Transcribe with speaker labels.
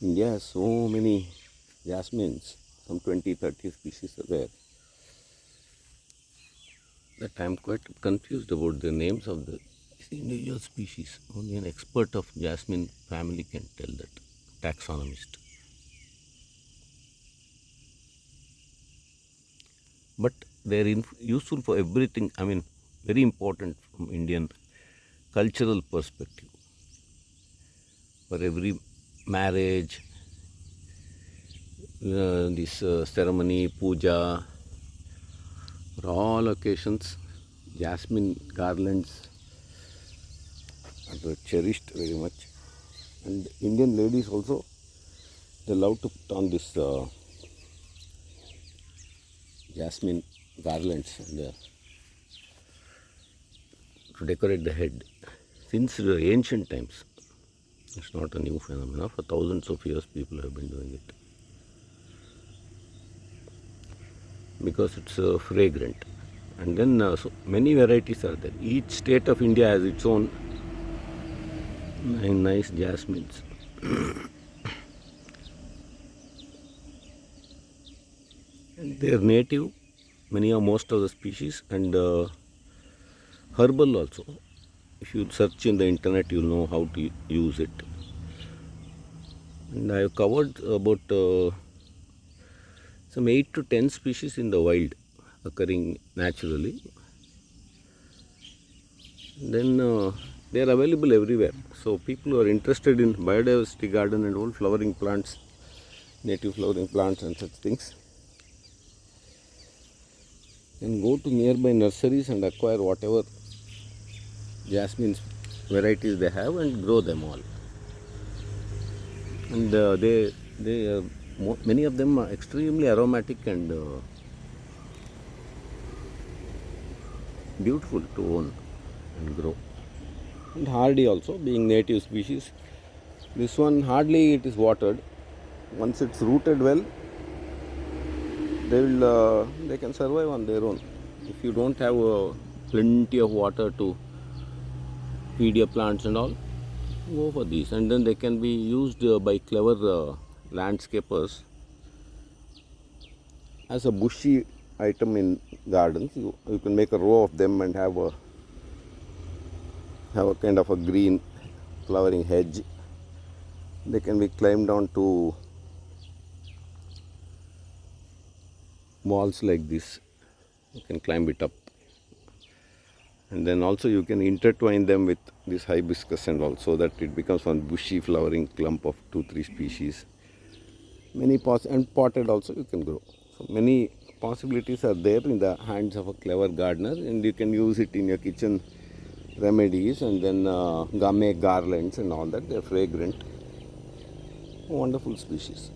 Speaker 1: India has so many jasmines, some 20-30 species are there. That I'm quite confused about the names of the individual species. Only an expert of jasmine family can tell that, taxonomist. But they're useful for everything. I mean, very important from Indian cultural perspective. For every marriage, this ceremony, puja, for all occasions, jasmine garlands are cherished very much. And Indian ladies also, they love to put on this jasmine garlands and, to decorate the head. Since the ancient times, it's not a new phenomenon. For thousands of years, people have been doing it because it's fragrant. And then so many varieties are there. Each state of India has its own nice jasmines. And they are native, most of the species, and herbal also. If you search in the internet, you'll know how to use it. And I have covered about some 8 to 10 species in the wild occurring naturally. Then they are available everywhere. So people who are interested in biodiversity garden and all flowering plants, native flowering plants and such things, can go to nearby nurseries and acquire whatever jasmine varieties they have and grow them all. And many of them are extremely aromatic and beautiful to own and grow. And hardy also, being native species. This one hardly it is watered. Once it's rooted well, they can survive on their own. If you don't have plenty of water to feed your plants and all, go for these. And then they can be used by clever landscapers as a bushy item in gardens. You can make a row of them and have a kind of a green flowering hedge. They can be climbed on to walls like this. You can climb it up, and then also you can intertwine them with this hibiscus and all, so that it becomes one bushy flowering clump of 2-3 species. And potted also you can grow. So many possibilities are there in the hands of a clever gardener, and you can use it in your kitchen remedies, and then make garlands and all that. They're fragrant, wonderful species.